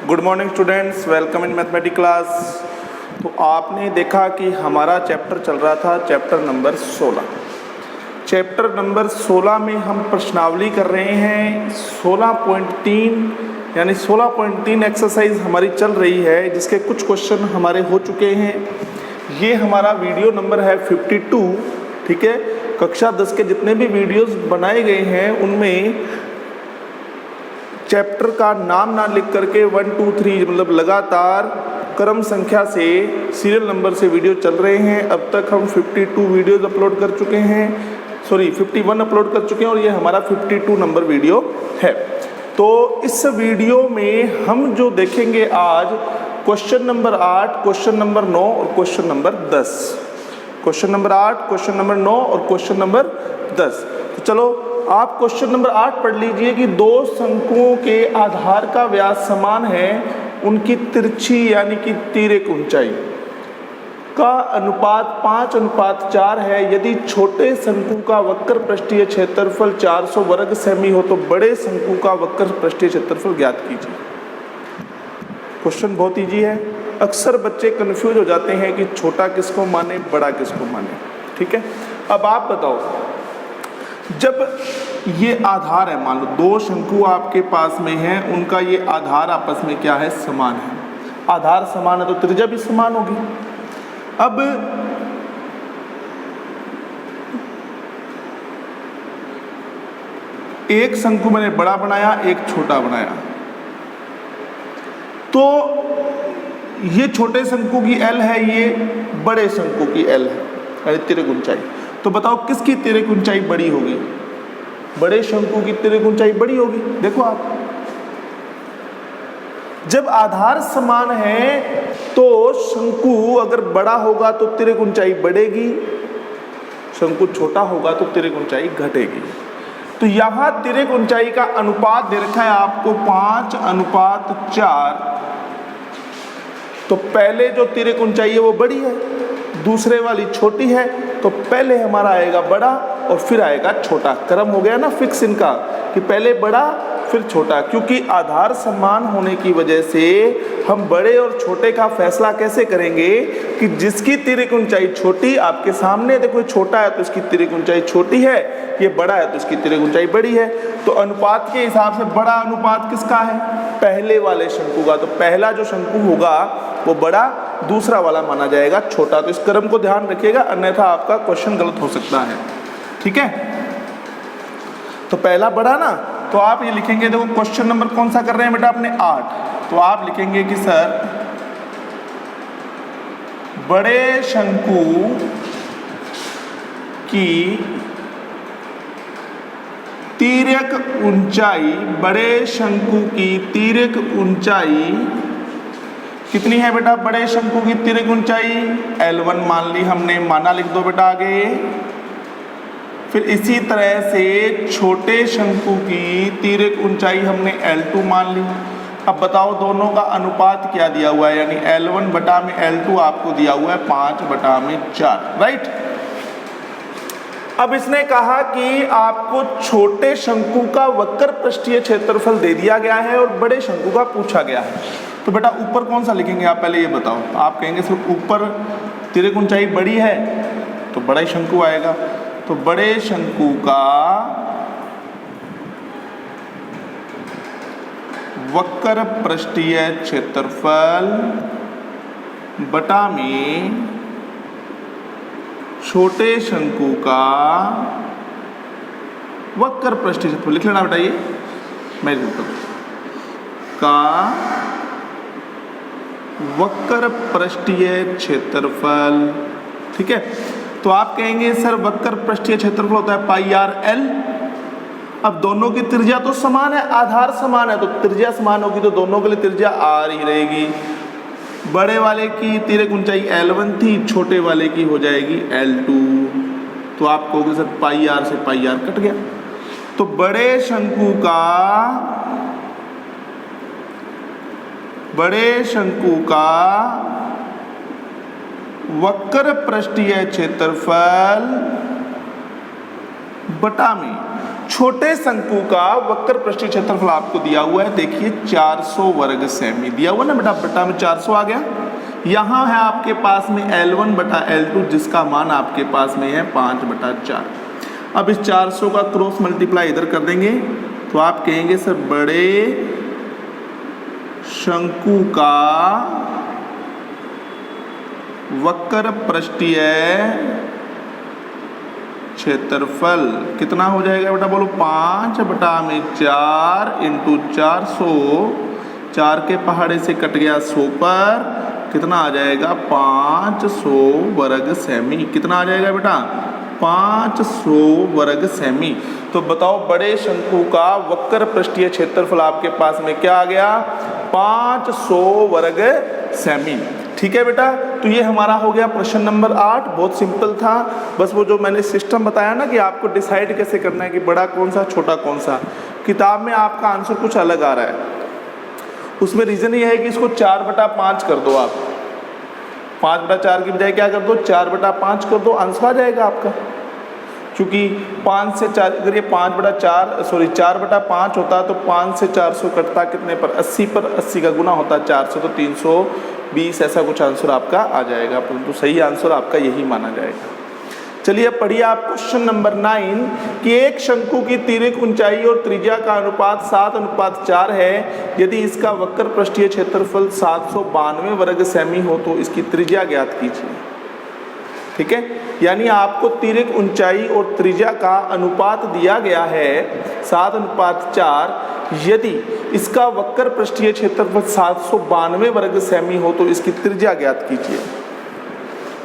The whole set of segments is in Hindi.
Good morning students, welcome in mathematics class. तो आपने देखा कि हमारा चैप्टर चल रहा था चैप्टर नंबर 16। चैप्टर नंबर 16 में हम प्रश्नावली कर रहे हैं 16.3 यानी 16.3 एक्सरसाइज हमारी चल रही है, जिसके कुछ क्वेश्चन हमारे हो चुके हैं। ये हमारा वीडियो नंबर है 52। ठीक है, कक्षा 10 के जितने भी वीडियोस बनाए गए हैं उनमें चैप्टर का नाम ना लिख करके 1 2 3 मतलब लगातार क्रम संख्या से सीरियल नंबर से वीडियो चल रहे हैं। अब तक हम 52 वीडियोस अपलोड कर चुके हैं, 51 अपलोड कर चुके हैं और ये हमारा 52 नंबर वीडियो है। तो इस वीडियो में हम जो देखेंगे आज क्वेश्चन नंबर 8, क्वेश्चन नंबर 9 और question number 10। Question number 8, question number 9 और क्वेश्चन नंबर 10। तो चलो आप क्वेश्चन नंबर 8 पढ़ लीजिए कि दो शंकुओं के आधार का व्यास समान है, उनकी तिरछी यानी कि तिर्यक ऊंचाई का अनुपात 5:4 है। यदि छोटे शंकु का वक्र पृष्ठीय क्षेत्रफल 400 वर्ग सेमी हो तो बड़े शंकु का वक्र पृष्ठीय क्षेत्रफल ज्ञात कीजिए। क्वेश्चन बहुत इजी है। अक्सर बच्चे कंफ्यूज हो जाते हैं कि छोटा किसको माने, बड़ा किसको माने। ठीक है, अब आप बताओ, जब ये आधार है, मान लो दो शंकु आपके पास में हैं, उनका ये आधार आपस में क्या है, समान है। आधार समान है तो त्रिज्या भी समान होगी। अब एक शंकु मैंने बड़ा बनाया, एक छोटा बनाया, तो ये छोटे शंकु की L है, ये बड़े शंकु की L है, तिर्यक ऊंचाई। तो बताओ किसकी तिर्यक ऊंचाई बड़ी होगी? बड़े शंकु की तिर्यक ऊंचाई बड़ी होगी। देखो आप, जब आधार समान है तो शंकु अगर बड़ा होगा तो तिर्यक ऊंचाई बढ़ेगी, शंकु छोटा होगा तो तिर्यक ऊंचाई घटेगी। तो यहां तिर्यक ऊंचाई का अनुपात दे रखा है आपको 5:4। तो पहले जो तिर्यक ऊंचाई है वो बड़ी है, दूसरे वाली छोटी है, तो पहले हमारा आएगा बड़ा और फिर आएगा छोटा। क्रम हो गया ना फिक्स इनका कि पहले बड़ा फिर छोटा, क्योंकि आधार समान होने की वजह से हम बड़े और छोटे का फैसला कैसे करेंगे कि जिसकी तिर्यक ऊंचाई छोटी, आपके सामने देखो छोटा है तो इसकी तिर्यक ऊंचाई छोटी है, ये बड़ा है तो इसकी तिर्यक ऊंचाई बड़ी है। तो अनुपात के हिसाब से बड़ा अनुपात किसका है? पहले वाले शंकु का। तो पहला जो शंकु होगा वो बड़ा, दूसरा वाला माना जाएगा छोटा। तो इस क्रम को ध्यान रखिएगा, अन्यथा आपका क्वेश्चन गलत हो सकता है। ठीक है, तो पहला बड़ा ना, तो आप ये लिखेंगे, देखो क्वेश्चन नंबर कौन सा कर रहे हैं बेटा अपने 8, तो आप लिखेंगे कि सर बड़े शंकु की तिर्यक ऊंचाई, बड़े शंकु की तिर्यक ऊंचाई कितनी है बेटा? बड़े शंकु की तिर्यक ऊंचाई L1 मान ली हमने, माना लिख दो बेटा आगे। फिर इसी तरह से छोटे शंकु की तिर्यक ऊंचाई हमने L2 मान ली। अब बताओ दोनों का अनुपात क्या दिया हुआ है, यानी L1 बटा में L2 आपको दिया हुआ है 5/4, राइट। अब इसने कहा कि आपको छोटे शंकु का वक्र पृष्ठीय क्षेत्रफल दे दिया गया है और बड़े शंकु का पूछा गया है। तो बेटा ऊपर कौन सा लिखेंगे आप, पहले ये बताओ। आप कहेंगे सिर्फ ऊपर तिर्यक ऊंचाई बड़ी है तो बड़ा ही शंकु आएगा। तो बड़े शंकु का वक्र पृष्ठीय क्षेत्रफल बटा में छोटे शंकु का वक्र पृष्ठीय क्षेत्रफल, लिख लेना बेटा, ये मैं लिखता हूं, का वक्र पृष्ठीय क्षेत्रफल। ठीक है, तो आप कहेंगे सर वक्र पृष्ठीय क्षेत्रफल होता है πr/L। अब दोनों की त्रिज्या तो समान है, आधार समान है, तो त्रिज्या समान होगी तो दोनों के लिए त्रिज्या r ही रहेगी। बड़े वाले की तिर्यक ऊंचाई L1 थी, छोटे वाले की हो जाएगी L2। तो आप कहोगे सर πr से πr कट गया। तो बड़े शंकु का वक्र पृष्ठीय क्षेत्रफल बटा में छोटे शंकु का वक्र पृष्ठीय क्षेत्रफल आपको दिया हुआ है, देखिए 400 वर्ग सेमी दिया हुआ ना बेटा, बटा में 400 आ गया। यहाँ है आपके पास में L1 बटा L2 जिसका मान आपके पास में है 5/4। अब इस 400 का क्रॉस मल्टीप्लाई इधर कर देंगे तो आप कहेंगे सर बड़े शंकु का वक्र पृष्ठीय क्षेत्रफल कितना हो जाएगा बेटा, बोलो 5/4 इंटू 400, 4 के पहाड़े से कट गया 100 पर कितना आ जाएगा 500 वर्ग सेमी। कितना आ जाएगा बेटा 500 वर्ग सेमी। तो बताओ बड़े शंकु का वक्र पृष्ठीय क्षेत्रफल आपके पास में क्या आ गया 500 वर्ग सेमी। ठीक है बेटा, तो ये हमारा हो गया प्रश्न नंबर 8। बहुत सिंपल था, बस वो जो मैंने सिस्टम बताया ना कि आपको डिसाइड कैसे करना है कि बड़ा कौन सा छोटा कौन सा। किताब में आपका आंसर कुछ अलग आ रहा है, उसमें रीज़न ये है कि इसको 4/5 कर दो आप, 5/4 की बजाय क्या कर दो 4/5 कर दो, आंसर आ जाएगा आपका। क्योंकि 5 से 4 अगर ये 4/5 होता तो 5 से 400 कटता कितने पर 80 पर, 80 का गुना होता 400 तो 320, ऐसा कुछ आंसर आपका आ जाएगा, परंतु सही आंसर आपका यही माना जाएगा। चलिए अब पढ़िए आप क्वेश्चन नंबर 9 कि एक शंकु की तिर्यक ऊंचाई और त्रिज्या का अनुपात 7:4 है। यदि इसका वक्र पृष्ठीय क्षेत्रफल 792 वर्ग सेमी हो तो इसकी त्रिज्या ज्ञात कीजिए। ठीक है, यानी आपको तिर्यक ऊंचाई और त्रिज्या का अनुपात दिया गया है 7:4। यदि इसका वक्र पृष्ठीय क्षेत्रफल 792 वर्ग सेमी हो तो इसकी त्रिज्या ज्ञात कीजिए।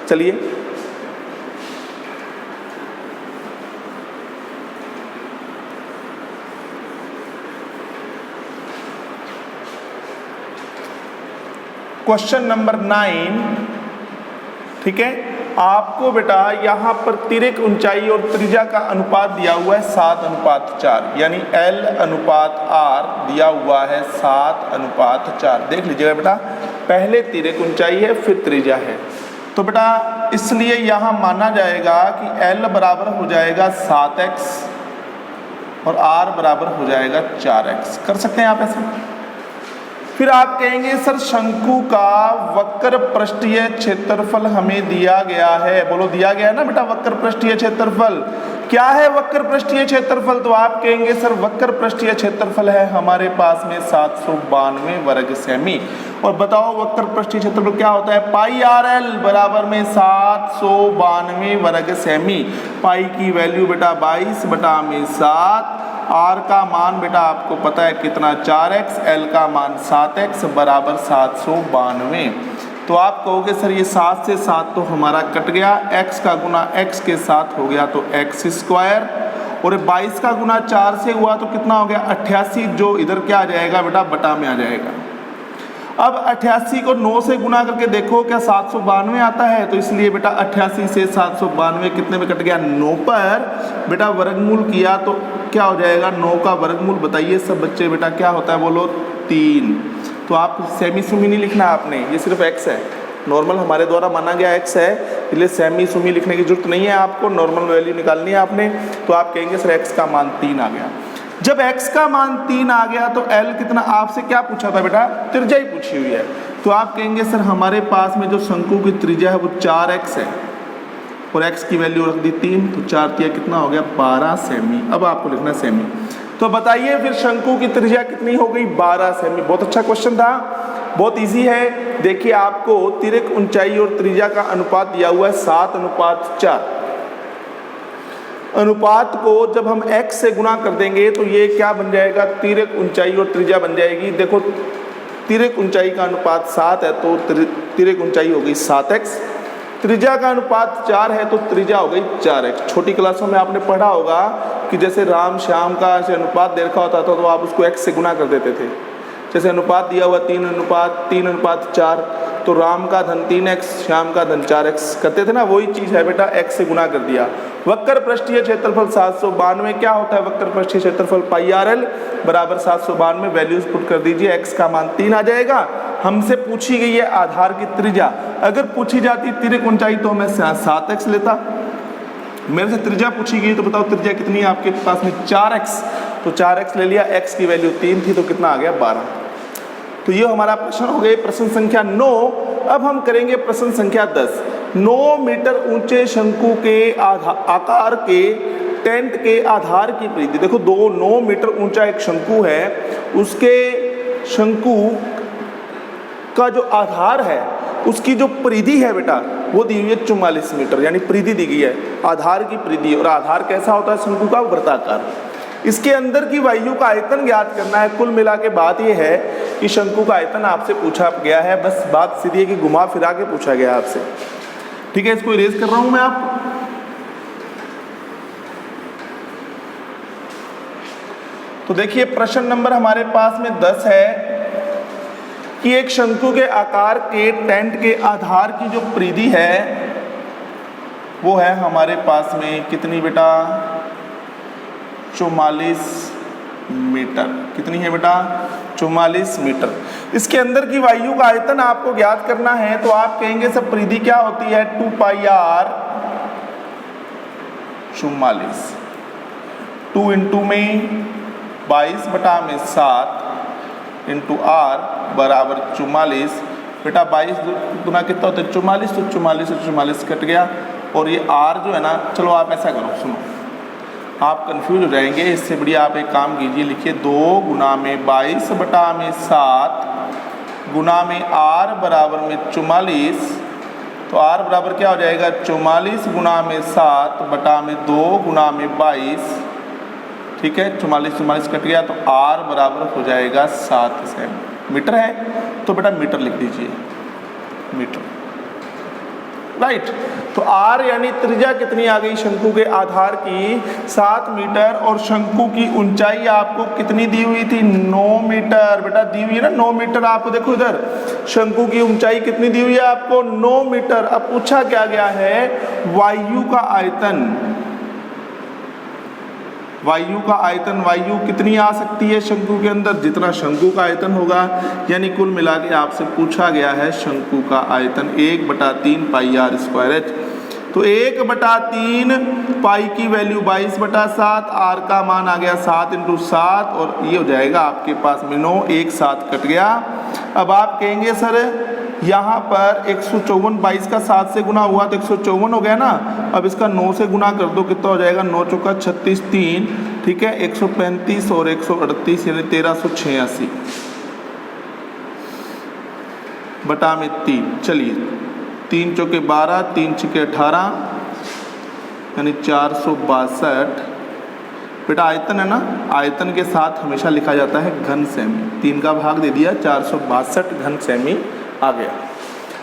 चलिए क्वेश्चन नंबर 9, ठीक है, आपको बेटा यहाँ पर तिर्यक ऊंचाई और त्रिज्या का अनुपात दिया हुआ है 7:4, यानी L/R दिया हुआ है 7:4। देख लीजिएगा बेटा, पहले तिर्यक ऊंचाई है फिर त्रिज्या है, तो बेटा इसलिए यहाँ माना जाएगा कि L बराबर हो जाएगा 7x और R बराबर हो जाएगा 4x। कर सकते हैं आप ऐसे। फिर आप कहेंगे सर शंकु का वक्र पृष्ठीय क्षेत्रफल हमें दिया गया है, बोलो दिया गया है ना बेटा वक्र पृष्ठीय क्षेत्रफल। क्या है वक्र पृष्ठीय क्षेत्रफल, तो आप कहेंगे सर वक्र पृष्ठीय क्षेत्रफल है हमारे पास में 792 वर्ग सेमी। और बताओ वक्र पृष्ठीय क्षेत्रफल क्या होता है, πRL बराबर में 792 वर्ग सेमी। पाई की वैल्यू बेटा 22/7, R का मान बेटा आपको पता है कितना 4x, L का मान 7x बराबर 792। तो आप कहोगे सर ये 7 से 7 तो हमारा कट गया, x का गुना x के साथ हो गया तो x², और 22 का गुना 4 से हुआ तो कितना हो गया 88, जो इधर क्या आ जाएगा बेटा बटा में आ जाएगा। अब 88 को 9 से गुना करके देखो क्या 792 आता है, तो इसलिए बेटा 88 से 792 कितने में कट गया 9 पर बेटा वर्गमूल किया तो क्या हो जाएगा 9 का वर्गमूल बताइए सब बच्चे बेटा क्या होता है, बोलो 3। तो आप सेमी सुमी नहीं लिखना आपने, ये सिर्फ x है, नॉर्मल हमारे द्वारा माना गया x है, इसलिए सेमी सुमी लिखने की जरूरत नहीं है आपको, नॉर्मल वैल्यू निकालनी है आपने। तो आप कहेंगे सर x का मान 3 आ गया। जब x का मान 3 आ गया तो L कितना, आपसे क्या पूछा था बेटा त्रिज्या ही पूछी हुई है, तो आप कहेंगे सर हमारे पास में जो शंकु की त्रिज्या है वो 4x है और x की वैल्यू रख दी 3, तो 4 तिया कितना हो गया 12 सेमी। अब आपको लिखना सेमी, तो बताइए फिर शंकु की त्रिज्या कितनी हो गई 12 सेमी। बहुत अच्छा क्वेश्चन था, बहुत इजी है। देखिए आपको तिर्यक ऊंचाई और त्रिज्या का अनुपात दिया हुआ है 7:4। अनुपात को जब हम x से गुणा कर देंगे तो ये क्या बन जाएगा, तिर्यक ऊंचाई और त्रिज्या बन जाएगी। देखो तिर्यक ऊंचाई का अनुपात 7 है तो तिर्यक ऊंचाई हो गई 7x, त्रिज्या का अनुपात 4 है तो त्रिज्या हो गई 4x। छोटी क्लासों में आपने पढ़ा होगा कि जैसे राम श्याम का ऐसे अनुपात दे रखा होता था तो आप उसको x से गुणा कर देते थे। जैसे अनुपात दिया हुआ 3:4, तो राम का धन 3x, श्याम का धन 4x करते थे ना, वही चीज़ है बेटा, x से गुणा कर दिया। वक्र पृष्ठीय क्षेत्रफल 792 क्या होता है, वक्र पृष्ठीय क्षेत्रफल πRL बराबर 792, वैल्यूज पुट कर दीजिए, x का मान 3 आ जाएगा। हमसे पूछी गई है आधार की त्रिज्या, अगर पूछी जाती तिर्यक ऊंचाई तो मैं 7x लेता, मेरे से त्रिज्या पूछी गई तो बताओ त्रिज्या कितनी है आपके पास में 4x, तो 4x ले लिया, x की वैल्यू 3 थी तो कितना आ गया 12। तो ये हमारा प्रश्न हो गए प्रश्न संख्या 9। अब हम करेंगे प्रश्न संख्या 10। 9 मीटर ऊंचे शंकु के आकार के टेंट के आधार की परिधि। देखो 9 मीटर ऊंचा एक शंकु है, उसके शंकु का जो आधार है उसकी जो परिधि है बेटा वो दी हुई है 44 मीटर, यानी परिधि दी गई है, आधार की परिधि। और आधार कैसा होता है शंकु का? वृत्ताकार। इसके अंदर की वायु का आयतन ज्ञात करना है। कुल मिला के बात यह है कि शंकु का आयतन आपसे पूछा गया है, बस बात सीधी है कि घुमा फिरा के पूछा गया आपसे। ठीक है, इसको इरेज कर रहा हूं मैं आपको। तो देखिए प्रश्न नंबर हमारे पास में 10 है कि एक शंकु के आकार के टेंट के आधार की जो परिधि है वो है हमारे पास में कितनी बेटा? 44 मीटर। कितनी है बेटा? 44 मीटर। इसके अंदर की वायु का आयतन आपको ज्ञात करना है, तो आप कहेंगे सब परिधि क्या होती है? 2 पाई आर 44, 2 इंटू में 22 बटा में 7 इंटू आर बराबर 44। बेटा 22 गुना कितना होता है? 44, तो 44 से 44 कट गया। और ये आर जो है ना, चलो आप ऐसा करो, सुनो, आप कंफ्यूज हो जाएंगे, इससे बढ़िया आप एक काम कीजिए, लिखिए 2 गुना में 22 बटा में 7 गुना में आर बराबर में 44। तो आर बराबर क्या हो जाएगा? 44 गुना में 7 बटा में 2 गुना में 22। ठीक है, 44 कट गया, तो आर बराबर हो जाएगा 7 सेमी। मीटर है तो बेटा मीटर लिख दीजिए, मीटर। राइट, तो आर यानी त्रिज्या कितनी आ गई शंकु के आधार की? 7 मीटर। और शंकु की ऊंचाई आपको कितनी दी हुई थी? 9 मीटर। बेटा दी हुई है ना 9 मीटर, आपको देखो इधर शंकु की ऊंचाई कितनी दी हुई है आपको? 9 मीटर। अब पूछा क्या गया है? वायु का आयतन। वायु का आयतन, वायु कितनी आ सकती है शंकु के अंदर? जितना शंकु का आयतन होगा, यानी कुल मिला के आपसे पूछा गया है शंकु का आयतन 1/3 पाई आर स्क्वायर एच। तो 1/3 पाई की वैल्यू 22/7, आर का मान आ गया 7 इंटू 7, और ये हो जाएगा आपके पास में 9, 1 7 कट गया। अब आप कहेंगे सर यहाँ पर 154, 22 का 7 से गुना हुआ तो 154 हो गया ना। अब इसका 9 से गुना कर दो, कितना हो जाएगा? 9 चौका 36, 3, ठीक है, 135 और 138 यानी 1386 बटा में 3। चलिए 3 चौके 12, 3 छक्के 18 यानी 462। बेटा आयतन है ना, आयतन के साथ हमेशा लिखा जाता है घन सेमी। 3 का भाग दे दिया, 462 घन सेमी आ गया।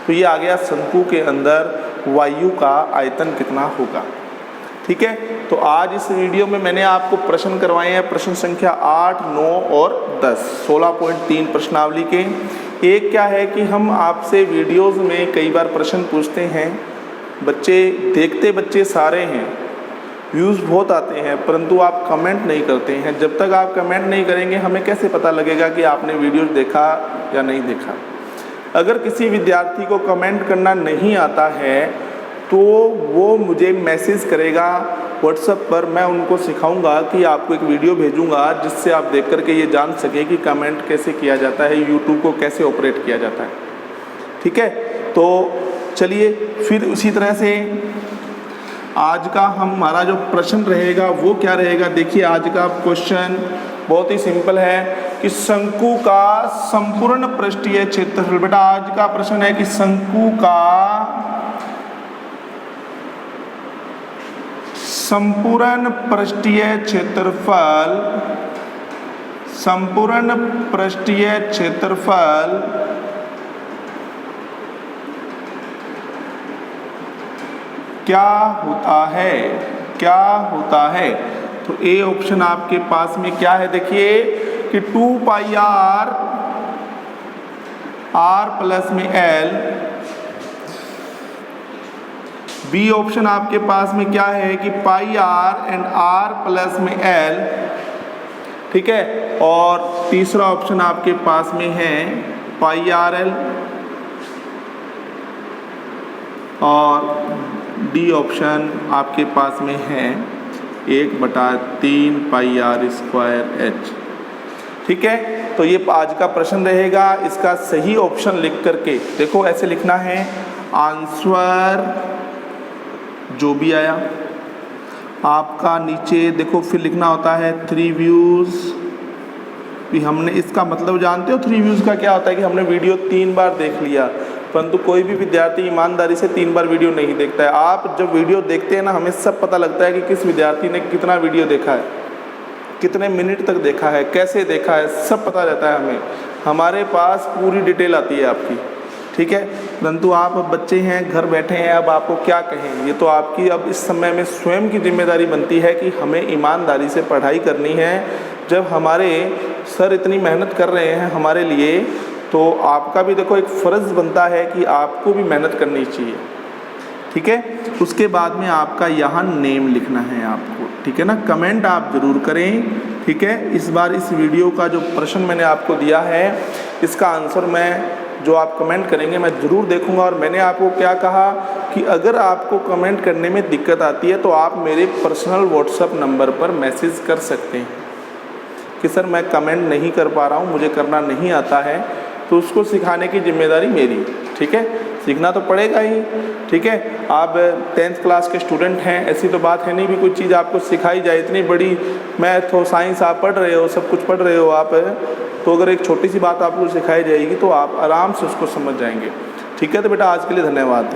तो ये आ गया शंकु के अंदर वायु का आयतन कितना होगा। ठीक है, तो आज इस वीडियो में मैंने आपको प्रश्न करवाए हैं प्रश्न संख्या 8, 9 और 10, 16.3 प्रश्नावली के। एक क्या है कि हम आपसे वीडियोस में कई बार प्रश्न पूछते हैं, बच्चे देखते बच्चे सारे हैं, व्यूज़ बहुत आते हैं, परंतु आप कमेंट नहीं करते हैं। जब तक आप कमेंट नहीं करेंगे हमें कैसे पता लगेगा कि आपने वीडियो देखा या नहीं देखा। अगर किसी विद्यार्थी को कमेंट करना नहीं आता है तो वो मुझे मैसेज करेगा व्हाट्सएप पर, मैं उनको सिखाऊंगा कि आपको एक वीडियो भेजूंगा जिससे आप देख करके ये जान सकें कि कमेंट कैसे किया जाता है, यूट्यूब को कैसे ऑपरेट किया जाता है। ठीक है, तो चलिए फिर उसी तरह से आज का हमारा जो प्रश्न रहेगा वो क्या रहेगा। देखिए आज का क्वेश्चन बहुत ही सिंपल है कि शंकु का संपूर्ण पृष्ठीय क्षेत्रफल। बेटा आज का प्रश्न है कि शंकु का संपूर्ण पृष्ठीय क्षेत्रफल, संपूर्ण पृष्ठीय क्षेत्रफल क्या होता है, क्या होता है। तो ए ऑप्शन आपके पास में क्या है, देखिए कि 2 पाई आर प्लस में एल। बी ऑप्शन आपके पास में क्या है कि पाई आर एंड आर प्लस में एल। ठीक है, और तीसरा ऑप्शन आपके पास में है पाई आर एल, और डी ऑप्शन आपके पास में है 1/3 पाई आर स्क्वायर एच। ठीक है, तो ये आज का प्रश्न रहेगा। इसका सही ऑप्शन लिख करके देखो, ऐसे लिखना है आंसर जो भी आया आपका, नीचे देखो फिर लिखना होता है 3 व्यूज़। भी हमने इसका मतलब जानते हो 3 व्यूज़ का क्या होता है कि हमने वीडियो 3 बार देख लिया, परंतु कोई भी विद्यार्थी ईमानदारी से 3 बार वीडियो नहीं देखता है। आप जब वीडियो देखते हैं ना, हमें सब पता लगता है कि किस विद्यार्थी ने कितना वीडियो देखा है, कितने मिनट तक देखा है, कैसे देखा है, सब पता रहता है हमें। हमारे पास पूरी डिटेल आती है आपकी। ठीक है, परंतु आप अब बच्चे हैं, घर बैठे हैं, अब आपको क्या कहें, ये तो आपकी अब इस समय में स्वयं की जिम्मेदारी बनती है कि हमें ईमानदारी से पढ़ाई करनी है। जब हमारे सर इतनी मेहनत कर रहे हैं हमारे लिए, तो आपका भी देखो एक फ़र्ज़ बनता है कि आपको भी मेहनत करनी चाहिए। ठीक है, उसके बाद में आपका यहाँ नेम लिखना है आपको। ठीक है ना, कमेंट आप ज़रूर करें। ठीक है, इस बार इस वीडियो का जो प्रश्न मैंने आपको दिया है, इसका आंसर मैं जो आप कमेंट करेंगे मैं ज़रूर देखूंगा। और मैंने आपको क्या कहा कि अगर आपको कमेंट करने में दिक्कत आती है तो आप मेरे पर्सनल व्हाट्सएप नंबर पर मैसेज कर सकते हैं कि सर मैं कमेंट नहीं कर पा रहा हूँ, मुझे करना नहीं आता है, तो उसको सिखाने की जिम्मेदारी मेरी। ठीक है, सीखना तो पड़ेगा ही। ठीक है, आप 10th क्लास के स्टूडेंट हैं, ऐसी तो बात है नहीं भी कोई चीज़ आपको सिखाई जाए। इतनी बड़ी मैथ हो, साइंस आप पढ़ रहे हो, सब कुछ पढ़ रहे हो आप, तो अगर एक छोटी सी बात आपको सिखाई जाएगी तो आप आराम से उसको समझ जाएंगे। ठीक है, तो बेटा आज के लिए धन्यवाद।